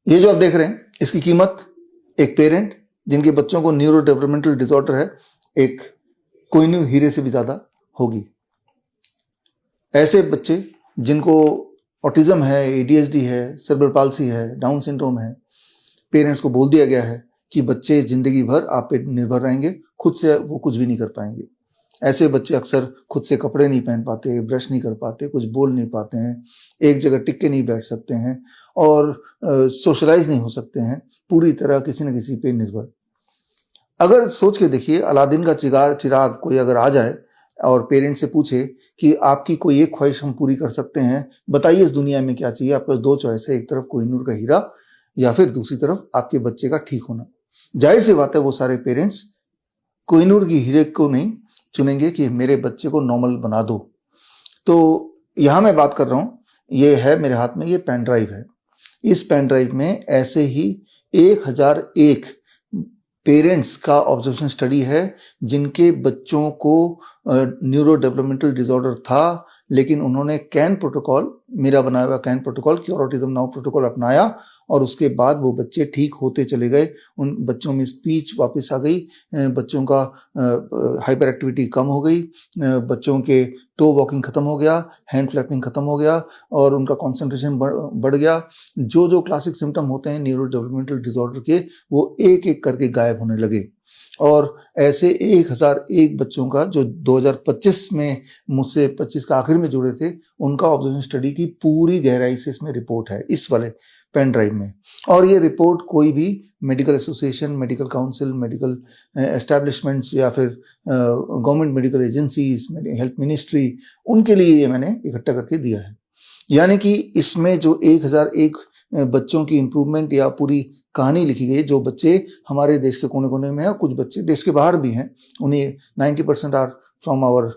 ये जो आप देख रहे हैं इसकी कीमत एक पेरेंट जिनके बच्चों को न्यूरो डेवलपमेंटल डिसऑर्डर है, एक कोहिनूर हीरे से भी ज्यादा होगी। ऐसे बच्चे जिनको ऑटिज्म है, एडीएचडी है, सेरेब्रल पाल्सी है, डाउन सिंड्रोम है, पेरेंट्स को बोल दिया गया है कि बच्चे जिंदगी भर आप पे निर्भर रहेंगे, खुद से वो कुछ भी नहीं कर पाएंगे। ऐसे बच्चे अक्सर खुद से कपड़े नहीं पहन पाते, ब्रश नहीं कर पाते, कुछ बोल नहीं पाते हैं, एक जगह टिक के नहीं बैठ सकते हैं और सोशलाइज नहीं हो सकते हैं, पूरी तरह किसी न किसी पे निर्भर। अगर सोच के देखिए, अलादीन का चिराग कोई अगर आ जाए और पेरेंट्स से पूछे कि आपकी कोई एक ख्वाहिश हम पूरी कर सकते हैं, बताइए इस दुनिया में क्या चाहिए। आपके पास दो चॉइस है, एक तरफ कोहिनूर का हीरा या फिर दूसरी तरफ आपके बच्चे का ठीक होना। जाहिर सी बात है वो सारे पेरेंट्स कोहिनूर की हीरे को नहीं चुनेंगे कि मेरे बच्चे को नॉर्मल बना दो। तो यहां मैं बात कर रहा हूं, ये है मेरे हाथ में, ये पेन ड्राइव है। इस पेन ड्राइव में ऐसे ही 1001 पेरेंट्स का ऑब्जर्वेशन स्टडी है जिनके बच्चों को न्यूरो डेवलपमेंटल डिसऑर्डर था, लेकिन उन्होंने कैन प्रोटोकॉल, मेरा बनाया हुआ can protocol, cure autism now protocol अपनाया और उसके बाद वो बच्चे ठीक होते चले गए। उन बच्चों में स्पीच वापस आ गई, बच्चों का हाइपर एक्टिविटी कम हो गई, बच्चों के टो वॉकिंग खत्म हो गया, हैंड फ्लैपिंग खत्म हो गया और उनका कंसंट्रेशन बढ़ गया। जो जो क्लासिक सिम्टम होते हैं न्यूरो डेवलपमेंटल डिसऑर्डर के, वो एक एक करके गायब होने लगे। और ऐसे 1001 बच्चों का जो 2025 में मुझसे 25 का आखिर में जुड़े थे, उनका ऑब्जर्वेशन स्टडी की पूरी गहराई से इसमें रिपोर्ट है इस वाले पेन ड्राइव में। और ये रिपोर्ट कोई भी medical association, medical council, medical establishments या फिर government medical agencies, health ministry, उनके लिए ये मैंने इकट्ठा करके दिया है। यानी कि इसमें जो 1001 बच्चों की इंप्रूवमेंट या पूरी कहानी लिखी गई, जो बच्चे हमारे देश के कोने कोने में है, कुछ बच्चे देश के बाहर भी हैं, उन्हें 90% are from our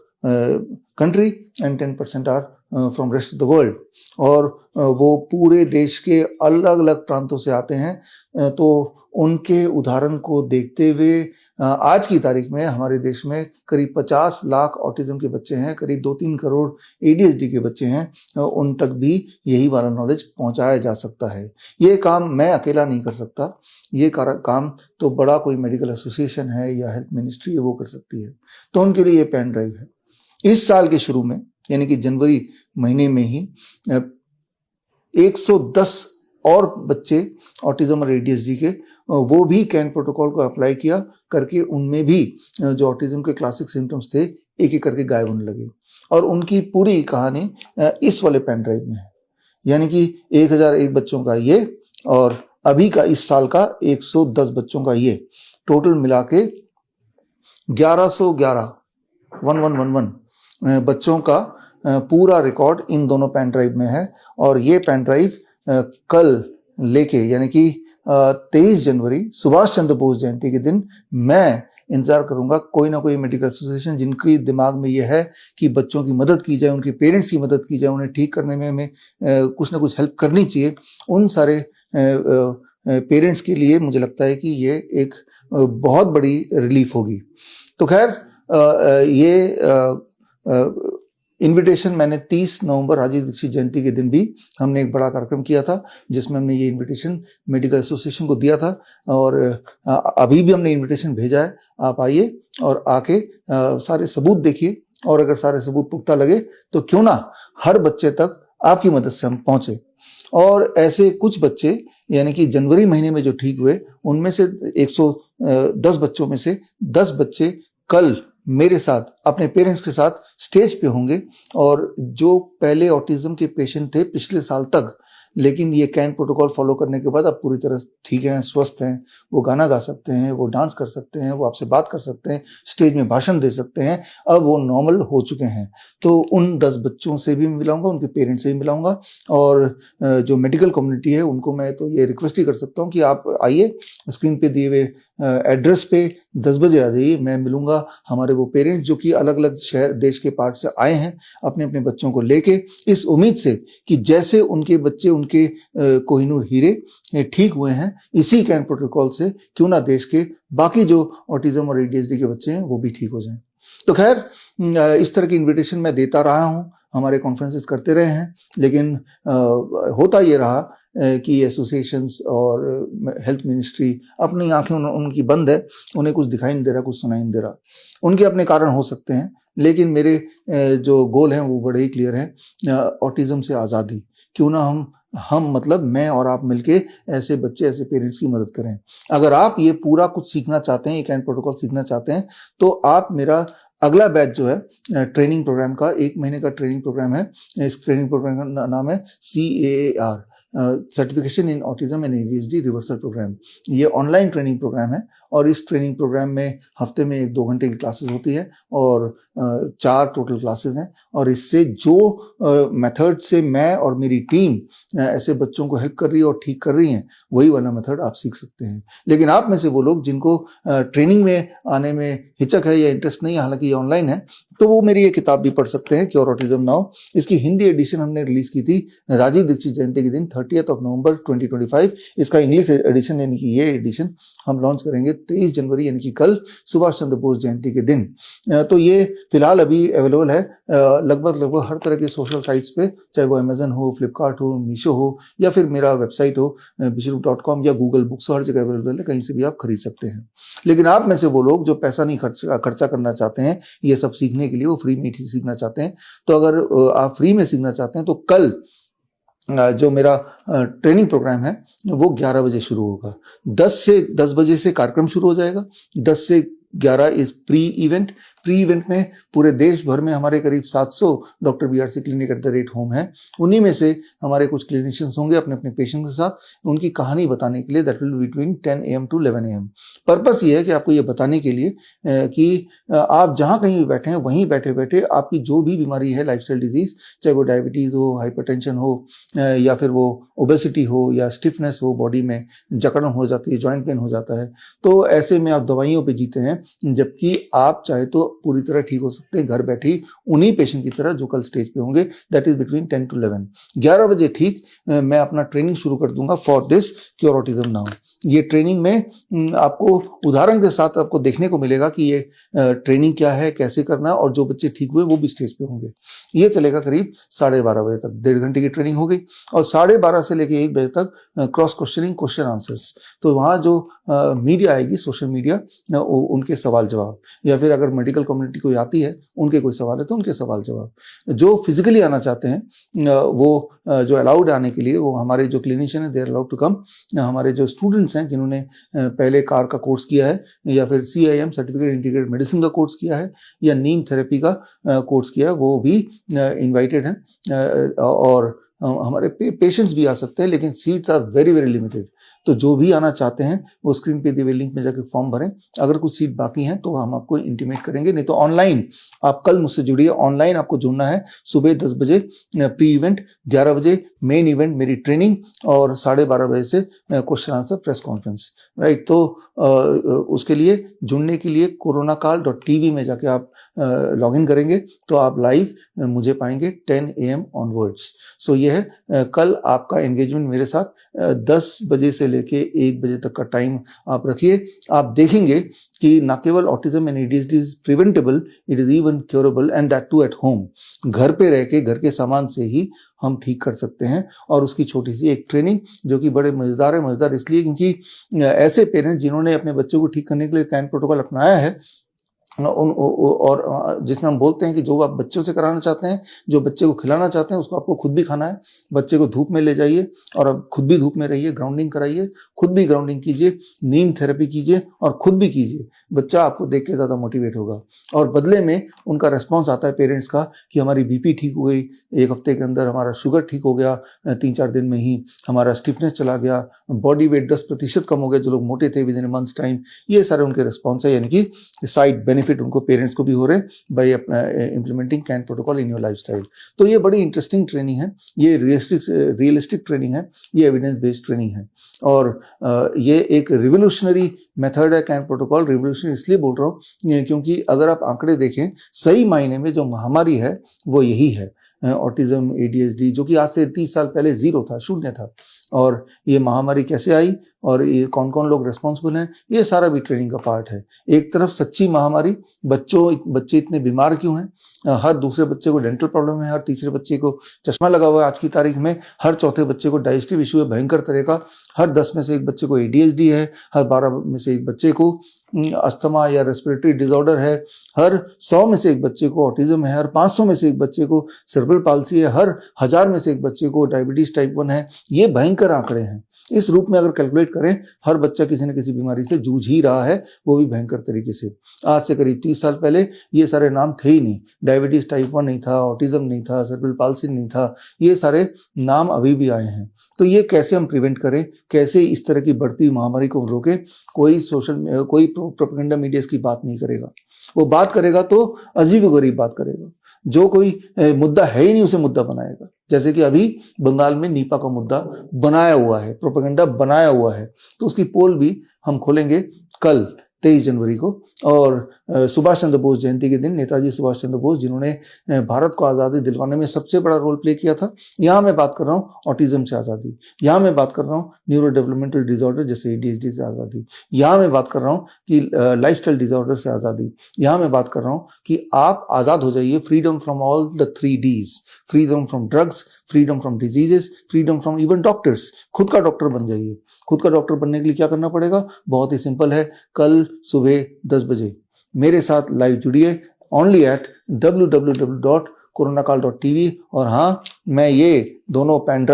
country and 10% are from rest of the world, और वो पूरे देश के अलग अलग प्रांतों से आते हैं। तो उनके उदाहरण को देखते हुए आज की तारीख में हमारे देश में करीब 50 लाख ऑटिज्म के बच्चे हैं, करीब 2-3 करोड़ एडीएचडी के बच्चे हैं। उन तक भी यही वाला नॉलेज पहुंचाया जा सकता है। ये काम मैं अकेला नहीं कर सकता, ये काम तो बड़ा कोई मेडिकल एसोसिएशन है या हेल्थ मिनिस्ट्री है, वो कर सकती है। तो उनके लिए ये पेन ड्राइव है। इस साल के शुरू में, यानी कि जनवरी महीने में ही 110 और बच्चे ऑटिज्म और एडीएचडी के, वो भी कैन प्रोटोकॉल को अप्लाई किया करके, उनमें भी जो ऑटिज्म के क्लासिक सिम्टम्स थे एक एक करके गायब होने लगे। और उनकी पूरी कहानी इस वाले पेन ड्राइव में है। यानी कि 1001 बच्चों का ये और अभी का इस साल का 110 बच्चों का ये, टोटल मिला के 1111 बच्चों का पूरा रिकॉर्ड इन दोनों पेन ड्राइव में है। और ये पेन ड्राइव कल लेके, यानी कि 23 जनवरी सुभाष चंद्र बोस जयंती के दिन, मैं इंतजार करूंगा कोई ना कोई मेडिकल एसोसिएशन जिनकी दिमाग में ये है कि बच्चों की मदद की जाए, उनके पेरेंट्स की मदद की जाए, उन्हें ठीक करने में हमें कुछ ना कुछ हेल्प करनी चाहिए। उन सारे पेरेंट्स के लिए मुझे लगता है कि ये एक बहुत बड़ी रिलीफ होगी। तो खैर, ये इनविटेशन मैंने 30 नवंबर राजीव दीक्षित जयंती के दिन भी हमने एक बड़ा कार्यक्रम किया था, जिसमें हमने ये इनविटेशन मेडिकल एसोसिएशन को दिया था। और अभी भी हमने इनविटेशन भेजा है, आप आइए और आके सारे सबूत देखिए, और अगर सारे सबूत पुख्ता लगे तो क्यों ना हर बच्चे तक आपकी मदद से हम पहुंचे। और ऐसे कुछ बच्चे, यानी कि जनवरी महीने में जो ठीक हुए, उनमें से 110 बच्चों में से 10 बच्चे कल मेरे साथ अपने पेरेंट्स के साथ स्टेज पे होंगे। और जो पहले ऑटिज्म के पेशेंट थे पिछले साल तक, लेकिन ये कैन प्रोटोकॉल फॉलो करने के बाद अब पूरी तरह ठीक हैं, स्वस्थ हैं, वो गाना गा सकते हैं, वो डांस कर सकते हैं, वो आपसे बात कर सकते हैं, स्टेज में भाषण दे सकते हैं, अब वो नॉर्मल हो चुके हैं। तो उन 10 बच्चों से भी मिलाऊंगा, उनके पेरेंट्स से भी मिलाऊंगा। और जो मेडिकल कम्युनिटी है उनको मैं तो ये रिक्वेस्ट ही कर सकता हूँ कि आप आइए, स्क्रीन पे दिए हुए एड्रेस पे 10 बजे आ जाइए। मैं मिलूंगा हमारे वो पेरेंट्स जो कि अलग अलग शहर, देश के पार्ट से आए हैं अपने अपने बच्चों को लेके, इस उम्मीद से कि जैसे उनके बच्चे, उनके कोहिनूर हीरे ठीक हुए हैं, इसी कैन प्रोटोकॉल से क्यों ना देश के बाकी जो ऑटिज्म और एडीएचडी के बच्चे हैं वो भी ठीक हो जाएं। तो खैर, इस तरह की इन्विटेशन मैं देता रहा हूं, हमारे कॉन्फ्रेंसेस करते रहे हैं, लेकिन होता ये रहा कि एसोसिएशंस और हेल्थ मिनिस्ट्री अपनी आंखें उनकी बंद है, उन्हें कुछ दिखाई नहीं दे रहा, कुछ सुनाई नहीं दे रहा। उनके अपने कारण हो सकते हैं, लेकिन मेरे जो गोल हैं वो बड़े ही क्लियर हैं। ऑटिज्म से आज़ादी, क्यों ना हम मतलब मैं और आप मिलके ऐसे बच्चे, ऐसे पेरेंट्स की मदद करें। अगर आप ये पूरा कुछ सीखना चाहते हैं, ये कैन प्रोटोकॉल सीखना चाहते हैं, तो आप मेरा अगला बैच जो है ट्रेनिंग प्रोग्राम का, 1 महीने का ट्रेनिंग प्रोग्राम है। इस ट्रेनिंग प्रोग्राम का नाम है CAAR, certification in autism and ADHD reversal program. ये ऑनलाइन ट्रेनिंग प्रोग्राम है और इस ट्रेनिंग प्रोग्राम में हफ्ते में 1-2 घंटे की क्लासेस होती है और 4 टोटल क्लासेस हैं। और इससे जो मेथड से मैं और मेरी टीम ऐसे बच्चों को हेल्प कर रही है और ठीक कर रही हैं, वही वाला मेथड आप सीख सकते हैं। लेकिन आप में से वो लोग जिनको ट्रेनिंग में आने में हिचक है या इंटरेस्ट नहीं है, हालांकि ये ऑनलाइन है, तो वो मेरी ये किताब भी पढ़ सकते हैं, क्योर ऑटिज्म नाउ। इसकी हिंदी एडिशन हमने रिलीज की थी राजीव दीक्षित जयंती के दिन 30 नवंबर 2025। इसका इंग्लिश एडिशन यानी कि ये एडिशन हम लॉन्च करेंगे 23 जनवरी यानी कि कल, सुभाष चंद्र बोस जयंती के दिन। तो ये फिलहाल अभी अवेलेबल है लगभग हर तरह के सोशल साइट्स पे, चाहे वो अमेजन हो, फ्लिपकार्ट हो, मीशो हो, या फिर मेरा वेबसाइट हो bishrup.com या गूगल बुक्स, हर जगह अवेलेबल है, कहीं से भी आप खरीद सकते हैं। लेकिन आप में से वो लोग जो पैसा नहीं खर्चा करना चाहते हैं ये सब सीखने के लिए, वो फ्री में ही सीखना चाहते हैं, तो अगर आप फ्री में सीखना चाहते हैं तो कल जो मेरा ट्रेनिंग प्रोग्राम है वो 11 बजे शुरू होगा। 10 बजे से कार्यक्रम शुरू हो जाएगा। 10 से 11 is pre event. Pre event में पूरे देश भर में हमारे करीब 700 doctor BRC clinic at the rate home है। उन्हीं में से हमारे कुछ क्लिनिशियंस होंगे अपने अपने पेशेंट के साथ, उनकी कहानी बताने के लिए। That will be between 10 AM to 11 AM। Purpose ये है कि आपको ये बताने के लिए कि आप जहाँ कहीं भी बैठे हैं वहीं बैठे बैठे आपकी जो भी बीमारी है, लाइफस्टाइल डिजीज, चाहे वो डायबिटीज़ हो, हाइपरटेंशन हो, या फिर वो ओबेसिटी हो, या स्टिफनेस हो, बॉडी में जकड़न हो जाती है, जॉइंट पेन हो जाता है, तो ऐसे में आप दवाइयों पे जीते हैं, जबकि आप चाहे तो पूरी तरह ठीक हो सकते हैं घर बैठे ही, उन्हीं पेशेंट की तरह जो कल स्टेज पे होंगे। That is between 10 to 11। 11 बजे ठीक मैं अपना ट्रेनिंग शुरू कर दूंगा for this cure autism now. ये ट्रेनिंग में आपको उदाहरण के साथ आपको देखने को मिलेगा कि ये ट्रेनिंग क्या है, कैसे करना है, और जो बच्चे ठीक हुए वो भी स्टेज पे होंगे। ये चलेगा करीब 12:30 बजे तक। 1.5 घंटे की ट्रेनिंग हो गई और 12:30 से लेकर 1 बजे तक क्रॉस क्वेश्चनिंग, क्वेश्चन आंसर्स। तो वहाँ जो मीडिया आएगी, सोशल मीडिया, उनके सवाल जवाब, या फिर अगर मेडिकल कम्युनिटी कोई आती है, उनके कोई सवाल है तो उनके सवाल जवाब। जो फिजिकली आना चाहते हैं वो जो अलाउड आने के लिए, वो हमारे जो क्लिनिशियन है they are allowed to come. हमारे जो स्टूडेंट्स हैं जिन्होंने पहले कार का कोर्स किया है, या फिर CIM सर्टिफिकेट इंटीग्रेटेड मेडिसिन का कोर्स किया है, या नीम थेरेपी का कोर्स किया है, वो भी इनवाइटेड हैं। और हमारे पेशेंट्स भी आ सकते हैं, लेकिन seats are very very limited. तो जो भी आना चाहते हैं वो स्क्रीन पे दिए हुए लिंक में जाकर फॉर्म भरें। अगर कुछ सीट बाकी हैं तो हम आपको इंटीमेट करेंगे, नहीं तो ऑनलाइन आप कल मुझसे जुड़िए। ऑनलाइन आपको जुड़ना है सुबह 10 बजे प्री इवेंट, 11 बजे मेन इवेंट मेरी ट्रेनिंग, और 12:30 बजे से question answer press conference, right. तो उसके लिए जुड़ने के लिए coronakaal.tv में जाके आप लॉग इन करेंगे तो आप लाइव मुझे पाएंगे 10 AM ऑनवर्ड्स। सो ये है कल आपका एंगेजमेंट मेरे साथ। 10 बजे से लेके 1 बजे तक का टाइम आप रखिए। आप देखेंगे कि ना केवल autism and ADHD is preventable, it is even curable, and that too at home. घर पे रह के घर के सामान से ही हम ठीक कर सकते हैं। और उसकी छोटी सी एक ट्रेनिंग जो कि बड़े मजेदार है। मजेदार इसलिए क्योंकि ऐसे पेरेंट्स जिन्होंने अपने बच्चों को ठीक करने के लिए कैन प्रोटोकॉल अपनाया है, और जिसमें हम बोलते हैं कि जो आप बच्चों से कराना चाहते हैं, जो बच्चे को खिलाना चाहते हैं, उसको आपको खुद भी खाना है। बच्चे को धूप में ले जाइए और अब खुद भी धूप में रहिए, ग्राउंडिंग कराइए, खुद भी ग्राउंडिंग कीजिए, नीम थेरेपी कीजिए और खुद भी कीजिए। बच्चा आपको देख के ज़्यादा मोटिवेट होगा और बदले में उनका रेस्पॉन्स आता है पेरेंट्स का कि हमारी BP ठीक हो गई, 1 हफ्ते के अंदर हमारा शुगर ठीक हो गया, 3-4 दिन में ही हमारा स्टिफनेस चला गया, बॉडी वेट 10% कम हो गया, जो लोग मोटे थे with in a months time. ये सारे उनके रिस्पॉन्स है, यानी कि साइड बेनिफिट उनको पेरेंट्स को भी हो रहे bye implementing can protocol in your lifestyle. तो ये बड़ी इंटरेस्टिंग ट्रेनिंग है, ये रियलिस्टिक ट्रेनिंग है, ये एविडेंस बेस्ड ट्रेनिंग है, और ये एक रिवोल्यूशनरी मेथड है। कैन प्रोटोकॉल रिवोल्यूशनरी इसलिए बोल रहा हूँ क्योंकि अगर आप आंकड़े देखें, सही मायने में जो महामारी है वो यही है, ऑटिज्म ADHD, जो कि आज से 30 साल पहले 0 था, शून्य था। और ये महामारी कैसे आई और ये कौन कौन लोग रिस्पॉन्सिबल हैं, ये सारा भी ट्रेनिंग का पार्ट है। एक तरफ सच्ची महामारी, बच्चे इतने बीमार क्यों हैं, हर दूसरे बच्चे को डेंटल प्रॉब्लम है, हर तीसरे बच्चे को चश्मा लगा हुआ है आज की तारीख में, हर चौथे बच्चे को डाइजेस्टिव इशू है भयंकर तरह का, हर 10 में से एक बच्चे को ADHD है, हर 12 में से एक बच्चे को अस्थमा या रेस्पिरेटरी डिसऑर्डर है, हर 100 में से एक बच्चे को ऑटिज्म है, हर 500 में से एक बच्चे को सेरेब्रल पाल्सी है, हर 1000 में से एक बच्चे को डायबिटीज टाइप 1 है। ये भयंकर आंकड़े हैं। इस रूप में अगर कैलकुलेट करें, हर बच्चा किसी न किसी बीमारी से जूझ ही रहा है, वो भी भयंकर तरीके से। आज से करीब 30 साल पहले ये सारे नाम थे ही नहीं, डायबिटीज टाइप 1 नहीं था, ऑटिज्म नहीं था, सेरेब्रल पाल्सी नहीं था, ये सारे नाम अभी भी आए हैं। तो ये कैसे हम प्रिवेंट करें, कैसे इस तरह की बढ़ती महामारी को रोकें? कोई प्रोपेगेंडा मीडिया इसकी बात नहीं करेगा। वो बात करेगा तो अजीबोगरीब बात करेगा, जो कोई मुद्दा है ही नहीं उसे मुद्दा बनाएगा। जैसे कि अभी बंगाल में नीपा का मुद्दा बनाया हुआ है, प्रोपेगेंडा बनाया हुआ है, तो उसकी पोल भी हम खोलेंगे कल 23 जनवरी को। और सुभाष चंद्र बोस जयंती के दिन नेताजी सुभाष चंद्र बोस, जिन्होंने भारत को आज़ादी दिलवाने में सबसे बड़ा रोल प्ले किया था, यहाँ मैं बात कर रहा हूँ ऑटिज्म से आज़ादी, यहाँ मैं बात कर रहा हूँ न्यूरो डेवलपमेंटल डिसऑर्डर जैसे ADHD से आज़ादी, यहाँ मैं बात कर रहा हूँ कि लाइफस्टाइल डिसऑर्डर से आज़ादी, यहाँ मैं बात कर रहा हूँ कि आप आज़ाद हो जाइए, freedom from all the 3 Ds, freedom from drugs, freedom from diseases, freedom from even doctors. खुद का डॉक्टर बन जाइए। खुद का डॉक्टर बनने के लिए क्या करना पड़ेगा? बहुत ही सिंपल है। कल सुबह 10 बजे मेरे साथ लाइव जुड़िए ओनली एट www.coronacall.tv। और हाँ, मैं ये दोनों पेन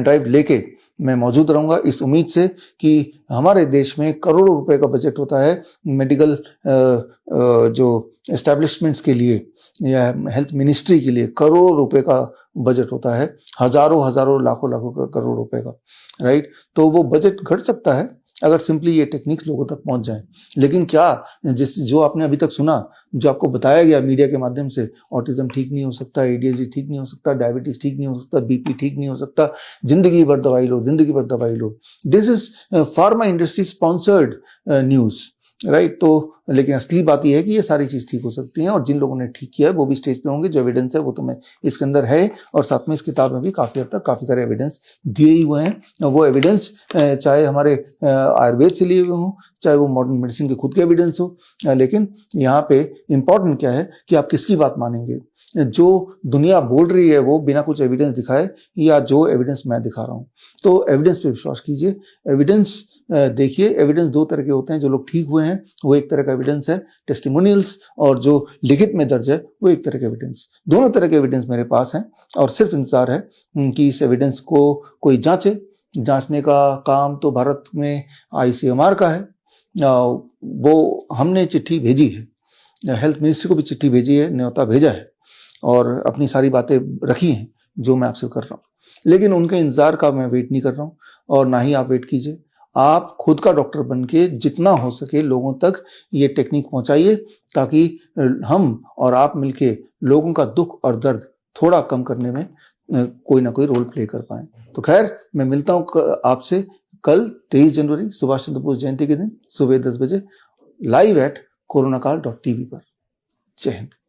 ड्राइव लेके मैं मौजूद रहूंगा, इस उम्मीद से कि हमारे देश में करोड़ों रुपए का बजट होता है मेडिकल जो एस्टैब्लिशमेंट्स के लिए या हेल्थ मिनिस्ट्री के लिए करोड़ों रुपए का बजट होता है, हजारों लाखों करोड़ रुपए का, राइट। तो वो बजट घट सकता है अगर सिंपली ये टेक्निक्स लोगों तक पहुंच जाए। लेकिन क्या जो आपने अभी तक सुना, जो आपको बताया गया मीडिया के माध्यम से, ऑटिज्म ठीक नहीं हो सकता, ADHD ठीक नहीं हो सकता, डायबिटीज ठीक नहीं हो सकता, BP ठीक नहीं हो सकता, जिंदगी भर दवाई लो, this is pharma industry sponsored news, right. तो लेकिन असली बात यह है कि ये सारी चीज ठीक हो सकती हैं, और जिन लोगों ने ठीक किया है वो भी स्टेज पे होंगे। जो एविडेंस है वो तो मैं इसके अंदर है, और साथ में इस किताब में भी काफी हद तक काफी सारे एविडेंस दिए ही हुए हैं। वो एविडेंस चाहे हमारे आयुर्वेद से लिए हुए हों, चाहे वो मॉडर्न मेडिसिन के खुद के एविडेंस हो, लेकिन यहाँ पे इम्पॉर्टेंट क्या है कि आप किसकी बात मानेंगे। जो दुनिया बोल रही है वो बिना कुछ एविडेंस दिखाए, या जो एविडेंस मैं दिखा रहा हूँ, तो एविडेंस पे विश्वास कीजिए। एविडेंस देखिए, एविडेंस 2 तरह के होते हैं। जो लोग ठीक हुए हैं वो एक तरह का एविडेंस है, टेस्टिमोनियल्स, और जो लिखित में दर्ज है वो एक तरह का एविडेंस। दोनों तरह के एविडेंस मेरे पास हैं, और सिर्फ इंतजार है कि इस एविडेंस को कोई जांचे। जांचने का काम तो भारत में ICMR का है। वो हमने चिट्ठी भेजी है, हेल्थ मिनिस्ट्री को भी चिट्ठी भेजी है, न्योता भेजा है, और अपनी सारी बातें रखी हैं जो मैं आपसे कर रहा हूँ। लेकिन उनके इंतजार का मैं वेट नहीं कर रहा हूँ, और ना ही आप वेट कीजिए। आप खुद का डॉक्टर बन के जितना हो सके लोगों तक ये टेक्निक पहुंचाइए, ताकि हम और आप मिलके लोगों का दुख और दर्द थोड़ा कम करने में कोई ना कोई रोल प्ले कर पाए। तो खैर, मैं मिलता हूँ आपसे कल 23 जनवरी सुभाष चंद्र बोस जयंती के दिन सुबह 10 बजे लाइव एट coronacall.tv पर। जय हिंद।